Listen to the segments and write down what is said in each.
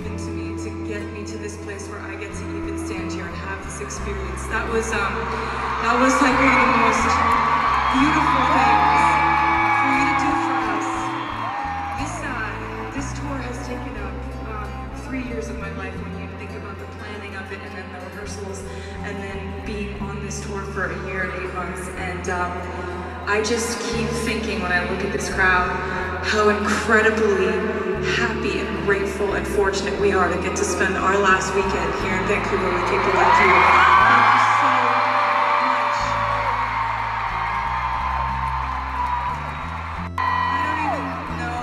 given to me to get me to this place where I get to even stand here and have this experience. That was like one of the most beautiful things for you to do for us. This tour has taken up 3 years of my life when you think about the planning of it and then the rehearsals and then being on this tour for a year and 8 months. And I just keep thinking when I look at this crowd how incredibly happy and grateful and fortunate we are to get to spend our last weekend here in Vancouver with people like you. Thank you so much. I don't even know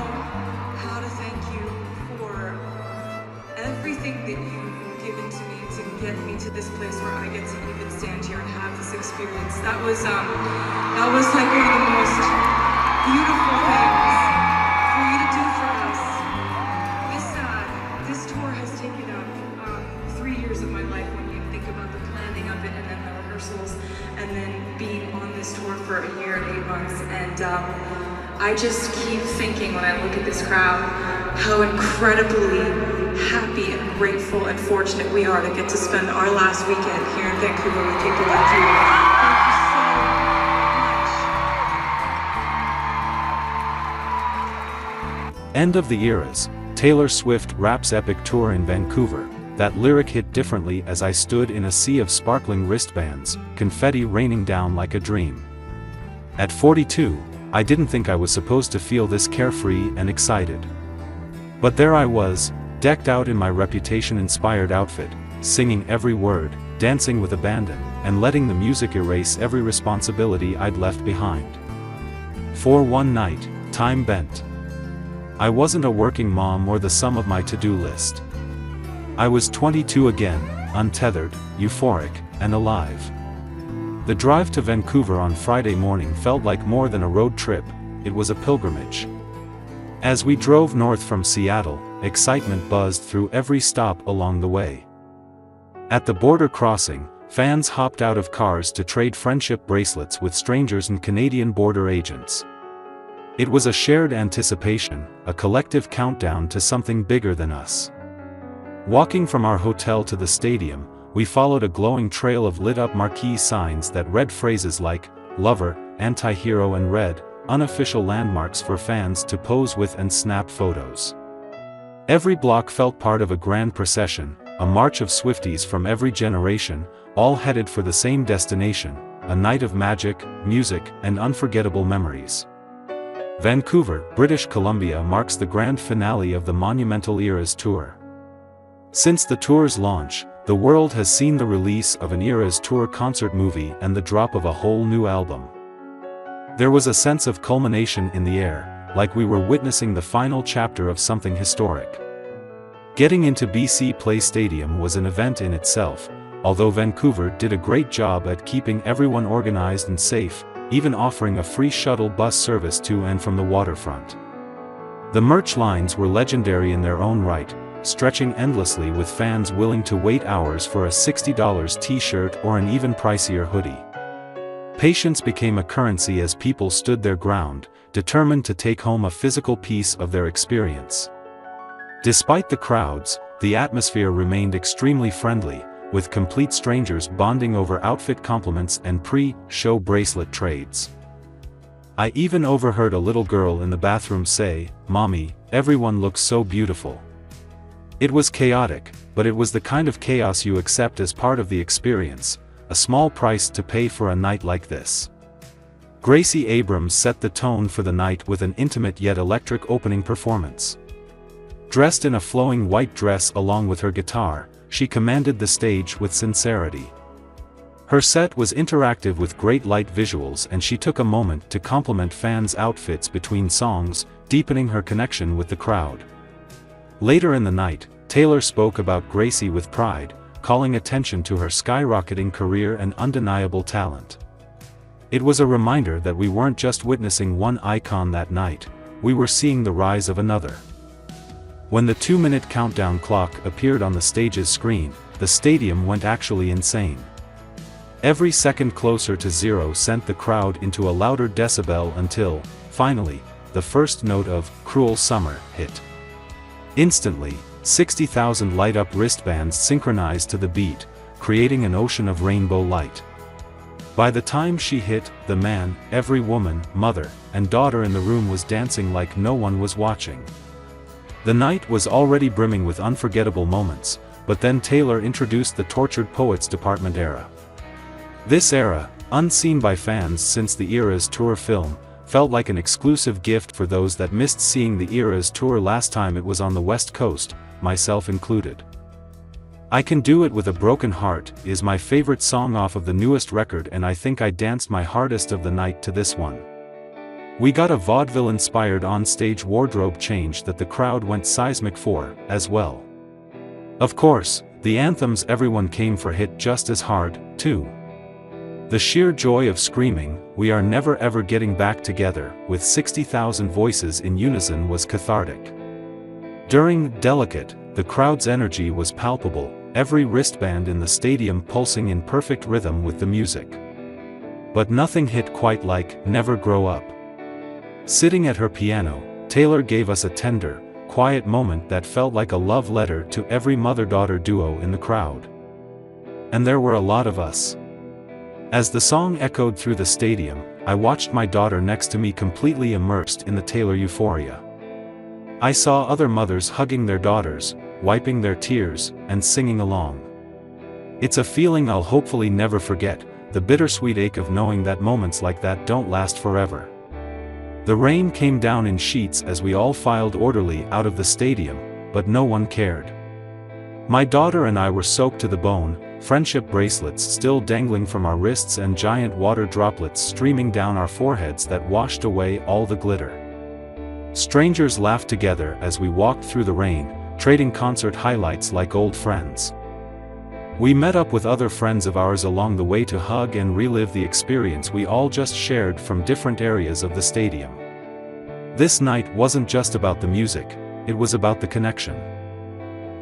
how to thank you for everything that you've given to me to get me to this place where I get to even stand here and have this experience. That was like one of the most beautiful things for you to do for us. This tour has taken up 3 years of my life when you think about the planning of it and then the rehearsals and then being on this tour for a year and 8 months. And I just keep thinking when I look at this crowd how incredibly happy and grateful and fortunate we are to get to spend our last weekend here in Vancouver with people like you. Thank you so much. End of the Eras, Taylor Swift raps epic tour in Vancouver. That lyric hit differently as I stood in a sea of sparkling wristbands, confetti raining down like a dream. At 42, I didn't think I was supposed to feel this carefree and excited. But there I was, decked out in my Reputation-inspired outfit, singing every word, dancing with abandon, and letting the music erase every responsibility I'd left behind. For one night, time bent. I wasn't a working mom or the sum of my to-do list. I was 22 again, untethered, euphoric, and alive. The drive to Vancouver on Friday morning felt like more than a road trip, it was a pilgrimage. As we drove north from Seattle, excitement buzzed through every stop along the way. At the border crossing, fans hopped out of cars to trade friendship bracelets with strangers and Canadian border agents. It was a shared anticipation, a collective countdown to something bigger than us. Walking from our hotel to the stadium, we followed a glowing trail of lit-up marquee signs that read phrases like, "Lover," "Anti-hero," and "Red," unofficial landmarks for fans to pose with and snap photos. Every block felt part of a grand procession, a march of Swifties from every generation, all headed for the same destination, a night of magic, music, and unforgettable memories. Vancouver, British Columbia marks the grand finale of the monumental Eras tour. Since the tour's launch, the world has seen the release of an Eras tour concert movie and the drop of a whole new album. There was a sense of culmination in the air, like we were witnessing the final chapter of something historic. Getting into BC Place Stadium was an event in itself, although Vancouver did a great job at keeping everyone organized and safe, even offering a free shuttle bus service to and from the waterfront. The merch lines were legendary in their own right, stretching endlessly with fans willing to wait hours for a $60 t-shirt or an even pricier hoodie. Patience became a currency as people stood their ground, determined to take home a physical piece of their experience. Despite the crowds, the atmosphere remained extremely friendly, with complete strangers bonding over outfit compliments and pre-show bracelet trades. I even overheard a little girl in the bathroom say, "Mommy, everyone looks so beautiful." It was chaotic, but it was the kind of chaos you accept as part of the experience, a small price to pay for a night like this. Gracie Abrams set the tone for the night with an intimate yet electric opening performance. Dressed in a flowing white dress along with her guitar, she commanded the stage with sincerity. Her set was interactive with great light visuals, and she took a moment to compliment fans' outfits between songs, deepening her connection with the crowd. Later in the night, Taylor spoke about Gracie with pride, calling attention to her skyrocketing career and undeniable talent. It was a reminder that we weren't just witnessing one icon that night, we were seeing the rise of another. When the 2-minute countdown clock appeared on the stage's screen, the stadium went actually insane. Every second closer to zero sent the crowd into a louder decibel until, finally, the first note of "Cruel Summer" hit. Instantly, 60,000 light-up wristbands synchronized to the beat, creating an ocean of rainbow light. By the time she hit, the man, every woman, mother, and daughter in the room was dancing like no one was watching. The night was already brimming with unforgettable moments, but then Taylor introduced the Tortured Poets Department era. This era, unseen by fans since the Eras Tour film, felt like an exclusive gift for those that missed seeing the Eras Tour last time it was on the West Coast, myself included. I Can Do It With a Broken Heart is my favorite song off of the newest record, and I think I danced my hardest of the night to this one. We got a vaudeville-inspired on-stage wardrobe change that the crowd went seismic for, as well. Of course, the anthems everyone came for hit just as hard, too. The sheer joy of screaming, "We are never ever getting back together," with 60,000 voices in unison was cathartic. During Delicate, the crowd's energy was palpable, every wristband in the stadium pulsing in perfect rhythm with the music. But nothing hit quite like Never Grow Up. Sitting at her piano, Taylor gave us a tender, quiet moment that felt like a love letter to every mother-daughter duo in the crowd. And there were a lot of us. As the song echoed through the stadium, I watched my daughter next to me completely immersed in the Taylor euphoria. I saw other mothers hugging their daughters, wiping their tears, and singing along. It's a feeling I'll hopefully never forget, the bittersweet ache of knowing that moments like that don't last forever. The rain came down in sheets as we all filed orderly out of the stadium, but no one cared. My daughter and I were soaked to the bone, friendship bracelets still dangling from our wrists and giant water droplets streaming down our foreheads that washed away all the glitter. Strangers laughed together as we walked through the rain, trading concert highlights like old friends. We met up with other friends of ours along the way to hug and relive the experience we all just shared from different areas of the stadium. This night wasn't just about the music, it was about the connection.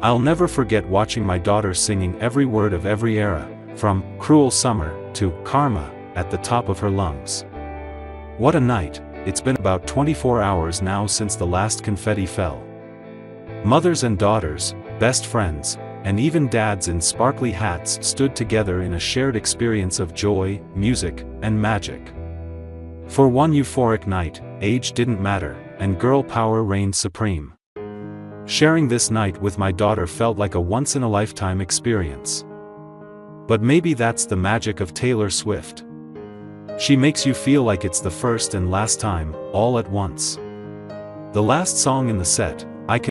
I'll never forget watching my daughter singing every word of every era, from Cruel Summer to Karma, at the top of her lungs. What a night. It's been about 24 hours now since the last confetti fell. Mothers and daughters, best friends, and even dads in sparkly hats stood together in a shared experience of joy, music, and magic. For one euphoric night, age didn't matter, and girl power reigned supreme. Sharing this night with my daughter felt like a once-in-a-lifetime experience. But maybe that's the magic of Taylor Swift. She makes you feel like it's the first and last time, all at once. The last song in the set,